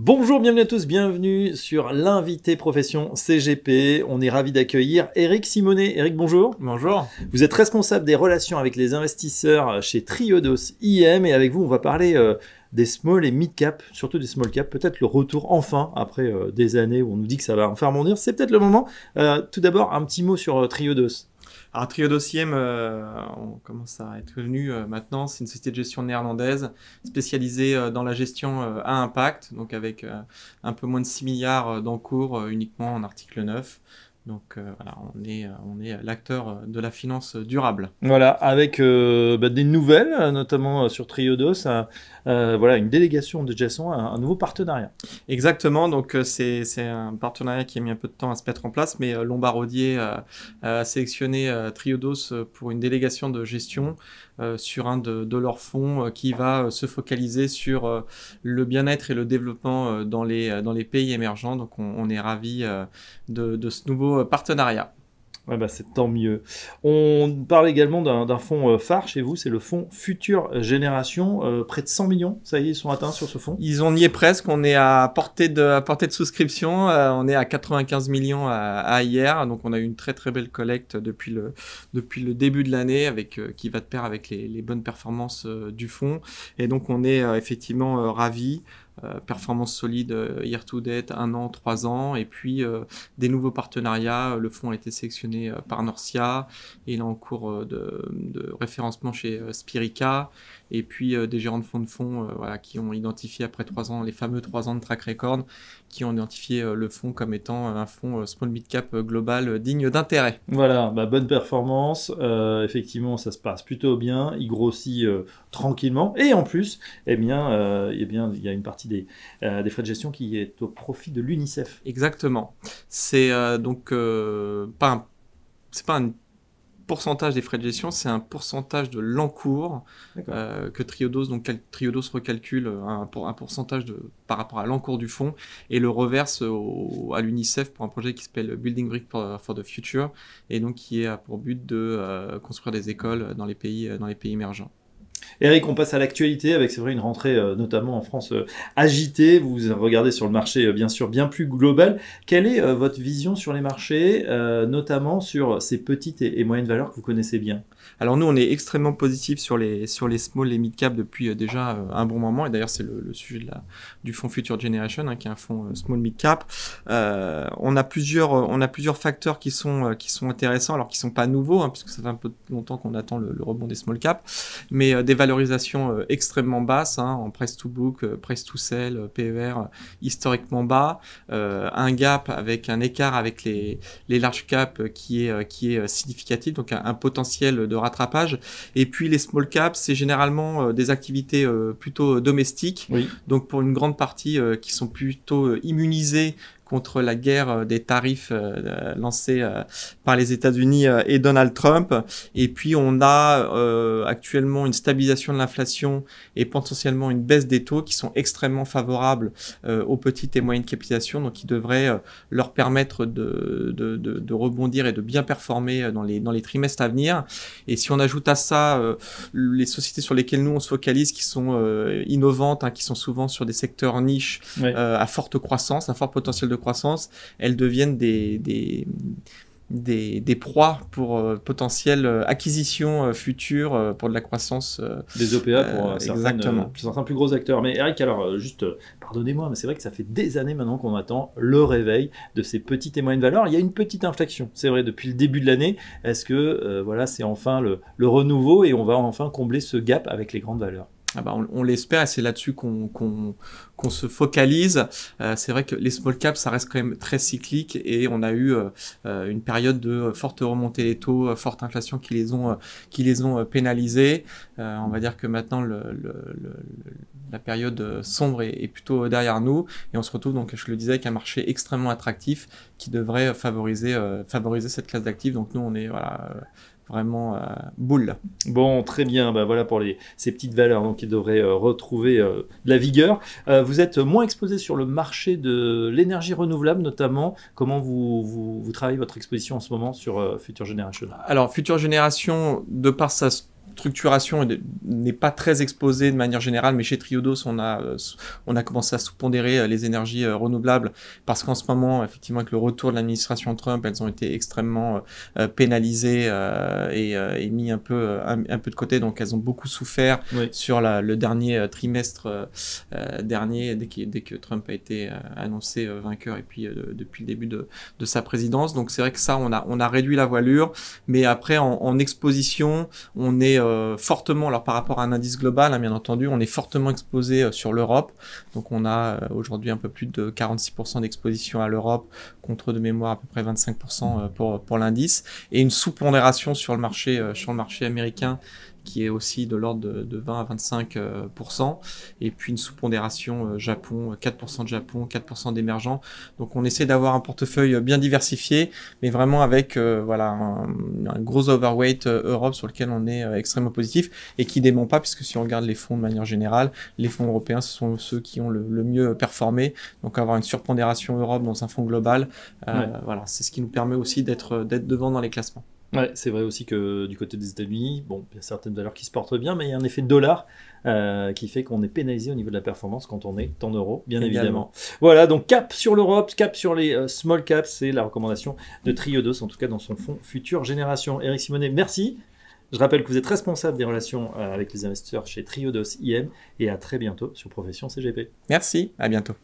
Bonjour, bienvenue à tous, bienvenue sur l'invité profession CGP. On est ravi d'accueillir Eric Simonet. Eric, bonjour. Bonjour. Vous êtes responsable des relations avec les investisseurs chez Triodos IM et avec vous, on va parler des small et mid cap, surtout des small cap. Peut-être le retour enfin après des années où on nous dit que ça va en faire bondir. C'est peut-être le moment. Tout d'abord, un petit mot sur Triodos. Alors Triodos IM, on commence à être connu maintenant. C'est une société de gestion néerlandaise spécialisée dans la gestion à impact, donc avec un peu moins de 6 milliards d'encours uniquement en article 9. Donc voilà, on est l'acteur de la finance durable. Voilà, avec des nouvelles, notamment sur Triodos, voilà, une délégation de Jason, un nouveau partenariat. Exactement, donc c'est un partenariat qui a mis un peu de temps à se mettre en place, mais Lombardier a sélectionné Triodos pour une délégation de gestion sur un de leurs fonds qui va se focaliser sur le bien-être et le développement dans les pays émergents. Donc on est ravis de ce nouveau partenariat. Ouais, bah, c'est tant mieux. On parle également d'un fonds phare chez vous, c'est le fonds Future Génération, près de 100 millions, ça y est, ils sont atteints sur ce fonds. Y est presque, on est à portée de souscription, on est à 95 millions à hier, donc on a eu une très très belle collecte depuis le début de l'année, qui va de pair avec les bonnes performances du fonds, et donc on est effectivement ravis. Performance solide year to date, 1 an, 3 ans, et puis des nouveaux partenariats. Le fonds a été sélectionné par Norcia, et il est en cours de référencement chez Spirica, et puis des gérants de fonds voilà, qui ont identifié après 3 ans, les fameux 3 ans de track record, qui ont identifié le fonds comme étant un fonds small mid cap global digne d'intérêt. Voilà, bah, bonne performance, effectivement ça se passe plutôt bien, il grossit tranquillement, et en plus, il y a une partie des frais de gestion qui est au profit de l'UNICEF. Exactement. C'est donc c'est pas un pourcentage des frais de gestion, c'est un pourcentage de l'encours que Triodos, donc Triodos recalcule un pourcentage par rapport à l'encours du fonds et le reverse à l'UNICEF pour un projet qui s'appelle Building Brick for the Future, et donc qui a pour but de construire des écoles dans les pays émergents. Eric, on passe à l'actualité avec, c'est vrai, une rentrée notamment en France agitée. Vous regardez sur le marché bien sûr bien plus global. Quelle est votre vision sur les marchés, notamment sur ces petites et moyennes valeurs que vous connaissez bien? Alors nous, on est extrêmement positif sur les small et mid cap depuis déjà un bon moment, et d'ailleurs c'est le sujet du fonds Future Generation, qui est un fonds small mid cap. On a plusieurs facteurs qui sont intéressants, alors qui sont pas nouveaux, puisque ça fait un peu longtemps qu'on attend le rebond des small cap, mais des valorisations extrêmement basses, en price to book, price to sell, PER historiquement bas, un gap avec un écart avec les large cap qui est significatif, donc un potentiel de rattrapage. Et puis les small caps, c'est généralement des activités plutôt domestiques, oui. Donc pour une grande partie qui sont plutôt immunisées contre la guerre des tarifs lancée par les États-Unis et Donald Trump. Et puis on a actuellement une stabilisation de l'inflation et potentiellement une baisse des taux qui sont extrêmement favorables aux petites et moyennes capitalisations, donc qui devraient leur permettre de rebondir et de bien performer dans les trimestres à venir. Et si on ajoute à ça les sociétés sur lesquelles nous on se focalise, qui sont innovantes, qui sont souvent sur des secteurs niches, ouais. À forte croissance, à fort potentiel de croissance, elles deviennent des proies pour potentielles acquisitions futures pour de la croissance. Des OPA pour certains plus gros acteurs. Mais Eric, alors juste, pardonnez-moi, mais c'est vrai que ça fait des années maintenant qu'on attend le réveil de ces petites et moyennes valeurs. Il y a une petite inflexion, c'est vrai, depuis le début de l'année. Est-ce que voilà, c'est enfin le renouveau et on va enfin combler ce gap avec les grandes valeurs? On l'espère, et c'est là-dessus qu'on se focalise. C'est vrai que les small caps, ça reste quand même très cyclique, et on a eu une période de forte remontée des taux, forte inflation qui les ont pénalisés. On va dire que maintenant la période sombre est plutôt derrière nous, et on se retrouve donc, je le disais, avec un marché extrêmement attractif qui devrait favoriser cette classe d'actifs. Donc nous, on est vraiment boule. Bon, très bien. Bah, voilà pour ces petites valeurs donc, qui devraient retrouver de la vigueur. Vous êtes moins exposé sur le marché de l'énergie renouvelable notamment. Comment vous travaillez votre exposition en ce moment sur Future Generation? Alors, Future Generation, de par sa structuration n'est pas très exposée de manière générale, mais chez Triodos, on a commencé à sous-pondérer les énergies renouvelables parce qu'en ce moment, effectivement, avec le retour de l'administration Trump, elles ont été extrêmement pénalisées et mis un peu de côté. Donc, elles ont beaucoup souffert sur le dernier trimestre dernier, dès que Trump a été annoncé vainqueur et puis depuis le début de sa présidence. Donc, c'est vrai que ça, on a réduit la voilure, mais après, en exposition, on est fortement, alors par rapport à un indice global, hein, bien entendu, on est fortement exposé sur l'Europe. Donc, on a aujourd'hui un peu plus de 46% d'exposition à l'Europe contre de mémoire à peu près 25% pour l'indice, et une sous-pondération sur le marché américain qui est aussi de l'ordre de 20 à 25%, et puis une sous-pondération Japon, 4% de Japon, 4% d'émergents. Donc on essaie d'avoir un portefeuille bien diversifié, mais vraiment avec un gros overweight Europe sur lequel on est extrêmement positif et qui dément pas, puisque si on regarde les fonds de manière générale, les fonds européens, ce sont ceux qui ont le mieux performé. Donc avoir une surpondération Europe dans un fonds global, c'est ce qui nous permet aussi d'être devant dans les classements. Ouais, c'est vrai aussi que du côté des États-Unis, bon, il y a certaines valeurs qui se portent bien, mais il y a un effet de dollar qui fait qu'on est pénalisé au niveau de la performance quand on est en euros, bien évidemment. Voilà, donc cap sur l'Europe, cap sur les small caps, c'est la recommandation de Triodos, en tout cas dans son fonds Future Génération. Éric Simonet, merci. Je rappelle que vous êtes responsable des relations avec les investisseurs chez Triodos IM, et à très bientôt sur Profession CGP. Merci, à bientôt.